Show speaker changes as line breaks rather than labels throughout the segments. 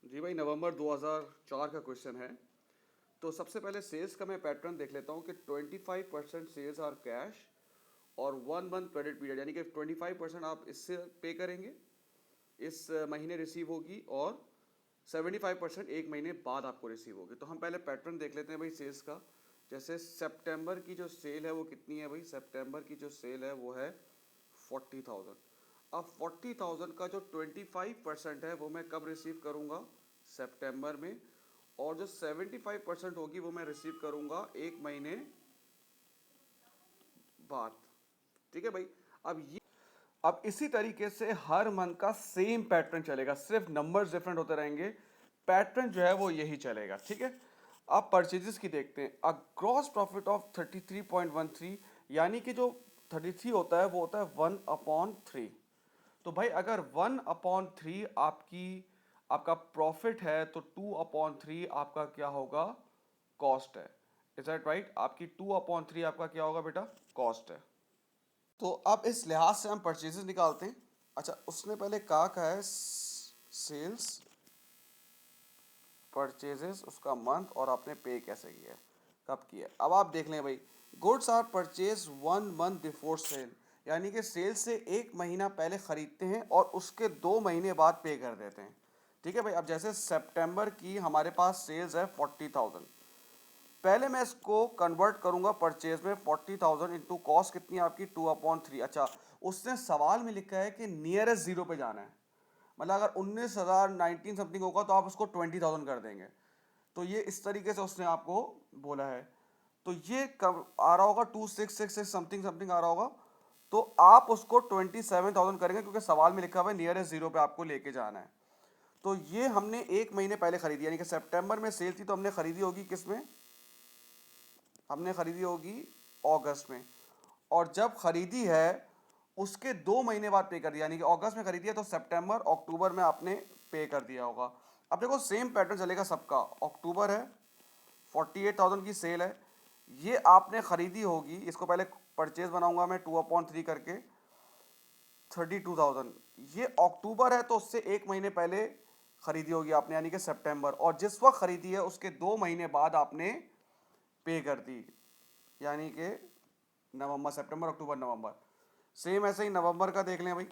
जी भाई, नवंबर 2004 का क्वेश्चन है। तो सबसे पहले सेल्स का मैं पैटर्न देख लेता हूँ कि 25% सेल्स आर कैश और 1 मंथ क्रेडिट पीरियड, यानी कि 25% आप इससे पे करेंगे, इस महीने रिसीव होगी, और 75% एक महीने बाद आपको रिसीव होगी। तो हम पहले पैटर्न देख लेते हैं भाई सेल्स का। जैसे सितंबर की जो सेल है वो कितनी है भाई? सितंबर की जो सेल है वो है 40,000। अब 40,000 का जो 25% है वो मैं कब रिसीव करूँगा? सितंबर में। और जो 75% होगी वो मैं रिसीव करूँगा एक महीने बाद। ठीक है भाई। अब इसी तरीके से हर मंथ का सेम पैटर्न चलेगा, सिर्फ नंबर्स डिफरेंट होते रहेंगे, पैटर्न जो है वो यही चलेगा। ठीक है। अब परचेजेस की देखते हैं। अ ग्रॉस प्रॉफिट ऑफ 33.13, यानी कि जो 33 होता है वो होता है 1/3। तो भाई अगर 1/3 आपका प्रॉफिट है तो 2/3 आपका क्या होगा? कॉस्ट है। Is that right? आपकी 2/3 आपका क्या होगा बेटा? कॉस्ट है। तो अब इस लिहाज से हम परचेजेस निकालते हैं। अच्छा, उसने पहले कहा है सेल्स, परचेजेस, उसका मंथ, और आपने पे कैसे किया है, कब किया है। अब आप देख लें भाई, goods are purchase 1 month before sale, यानी कि सेल से एक महीना पहले खरीदते हैं और उसके 2 महीने बाद पे कर देते हैं। ठीक है भाई। अब जैसे सितंबर की हमारे पास सेल्स है 40,000, पहले मैं इसको कन्वर्ट करूंगा परचेज में। 40,000 इंटू कॉस्ट कितनी है आपकी? 2/3। अच्छा, उसने सवाल में लिखा है कि नियरेस्ट जीरो पे जाना है, मतलब अगर 19,000 19 समथिंग होगा तो आप उसको 20,000 कर देंगे। तो ये इस तरीके से उसने आपको बोला है। तो ये कब आ रहा होगा? 2666 समथिंग समथिंग आ रहा होगा। तो आप उसको 27,000 करेंगे, क्योंकि सवाल में लिखा हुआ है नियरेस्ट जीरो पे आपको लेके जाना है। तो ये हमने एक महीने पहले खरीदी, यानी कि सितंबर में सेल थी तो हमने खरीदी होगी किसमें? हमने खरीदी होगी अगस्त में। और जब खरीदी है उसके 2 महीने बाद पे कर दिया, यानी कि अगस्त में खरीदी है तो सितंबर अक्टूबर में आपने पे कर दिया होगा। अब देखो सेम पैटर्न चलेगा सबका। अक्टूबर है, 48,000 की सेल है, ये आपने खरीदी होगी, इसको पहले परचेज बनाऊंगा मैं 2/3 करके, 32,000। ये अक्टूबर है तो उससे एक महीने पहले खरीदी होगी आपने, यानी कि सितंबर, और जिस वक्त खरीदी है उसके 2 महीने बाद आपने पे कर दी, यानी कि नवंबर, सितंबर, अक्टूबर, नवंबर। सेम ऐसे ही नवंबर का देख लें भाई।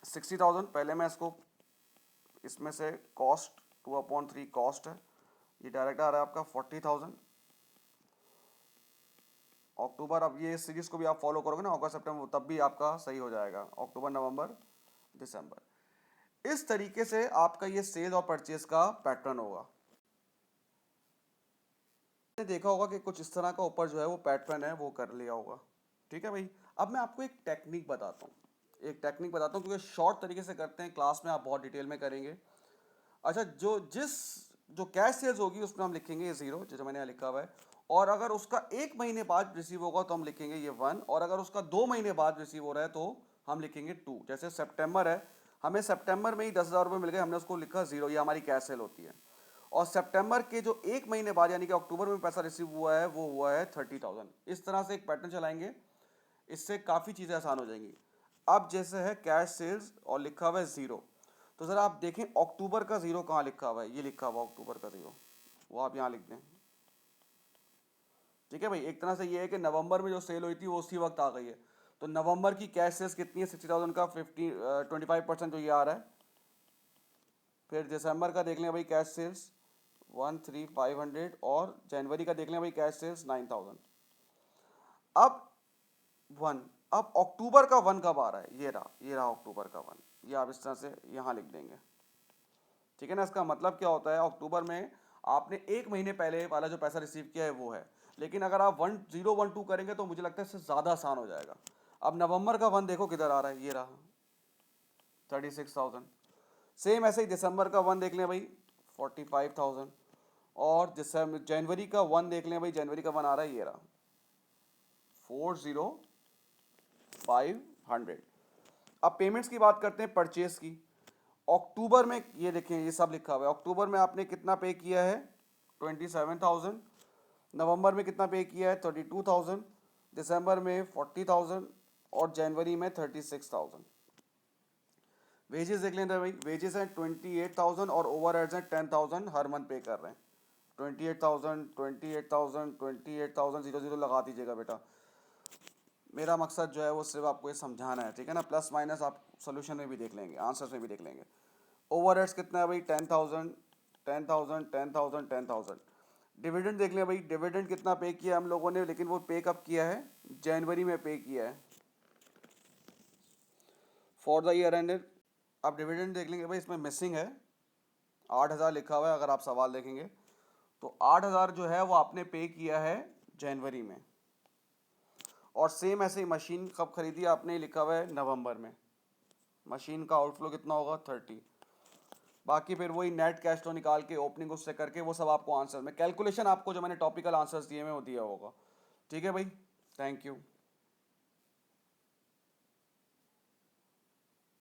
60,000, पहले मैं इसको इसमें से कॉस्ट 2/3 कॉस्ट है, ये डायरेक्ट आ रहा है आपका 40,000। अक्टूबर, अब ये सीरीज को भी आप फॉलो करोगे ना, अगस्त सितंबर, तब भी आपका सही हो जाएगा। अक्टूबर, नवंबर, दिसंबर। इस तरीके से आपका ये सेल और परचेज का पैटर्न होगा। आपने देखा होगा कि कुछ इस तरह का ऊपर जो है वो पैटर्न है वो कर लिया होगा। ठीक है भाई। अब मैं आपको एक टेक्निक बताता हूँ, क्योंकि शॉर्ट तरीके से करते हैं, क्लास में आप बहुत डिटेल में करेंगे। अच्छा, जो कैश सेल्स होगी उसमें हम लिखेंगे ये जीरो, जो मैंने यहाँ लिखा हुआ है। और अगर उसका एक महीने बाद रिसीव होगा तो हम लिखेंगे ये 1, और अगर उसका 2 महीने बाद रिसीव हो रहा है तो हम लिखेंगे 2। जैसे सितंबर है, हमें सितंबर में ही 10,000 रुपये मिल गए, हमने उसको लिखा जीरो, ये हमारी कैश सेल होती है। और सितंबर के जो एक महीने बाद यानी कि अक्टूबर में पैसा रिसीव हुआ है वो हुआ है 30,000। इस तरह से एक पैटर्न चलाएंगे, इससे काफ़ी चीज़ें आसान हो जाएंगी। अब जैसे है कैश सेल्स और लिखा हुआ है ज़ीरो, तो ज़रा आप देखें अक्टूबर का ज़ीरो कहाँ लिखा हुआ है? ये लिखा हुआ अक्टूबर का ज़ीरो, वो आप यहाँ लिख दें। ठीक है भाई। एक तरह से ये है कि नवंबर में जो सेल हुई थी वो उसी वक्त आ गई है। तो नवंबर की कैश सेल्स कितनी है? 60,000 का 25% जो ये आ रहा है। फिर दिसंबर का देख लें भाई कैश सेल्स 13,500, और जनवरी का देख लें भाई कैश सेल्स 9,000। अब 1, अब अक्टूबर का 1 कब आ रहा है? ये रहा अक्टूबर का 1, ये आप इस तरह से यहाँ लिख देंगे। ठीक है ना। इसका मतलब क्या होता है? अक्टूबर में आपने एक महीने पहले वाला जो पैसा रिसीव किया है वो है, लेकिन अगर आप 1012 करेंगे तो मुझे लगता है इससे ज़्यादा आसान हो जाएगा। अब नवंबर का 1 देखो किधर आ रहा है, ये रहा 36,000। सेम ऐसे ही दिसंबर का 1 देख लें भाई, 45,000। और दिसंबर जनवरी का 1 देख लें भाई, जनवरी का 1 आ रहा है, ये रहा 40,500। अब पेमेंट्स की बात करते हैं, परचेस की। अक्टूबर में ये देखें, ये सब लिखा हुआ है। अक्टूबर में आपने कितना पे किया है? 27,000। नवंबर में कितना पे किया है? 32,000। दिसंबर में 40,000, और जनवरी में 36,000। वेजेस देख लेते हैं भाई, वेजेस हैं 28,000 और ओवर हेड्स हैं 10,000 हर मंथ पे कर रहे हैं। 28,000 28,000 28,000 जीरो जीरो लगा दीजिएगा बेटा। मेरा मकसद जो है वो सिर्फ आपको ये समझाना है, ठीक है ना। प्लस माइनस आप सोल्यूशन में भी देख लेंगे, आंसर्स में भी देख लेंगे। ओवर हेड्स कितना है भाई, 10,000 10,000 10,000 10,000। डिविडेंड देख लें भाई, डिविडेंड कितना पे किया हम लोगों ने, लेकिन वो पे कब किया है, जनवरी में पे किया है फॉर द ईयर एंडेड। आप डिविडेंड देख लेंगे भाई, इसमें मिसिंग है 8,000 लिखा हुआ है। अगर आप सवाल देखेंगे तो 8,000 जो है वो आपने पे किया है जनवरी में। और सेम ऐसे ही मशीन कब खरीदी आपने, लिखा हुआ है नवंबर में। मशीन का आउटफ्लो कितना होगा 30। बाकी फिर वही नेट कैश फ्लो निकाल के ओपनिंग उससे करके वो सब आपको आंसर में कैलकुलेशन, आपको जो मैंने टॉपिकल आंसर्स दिए में वो दिया होगा। ठीक है भाई, थैंक यू।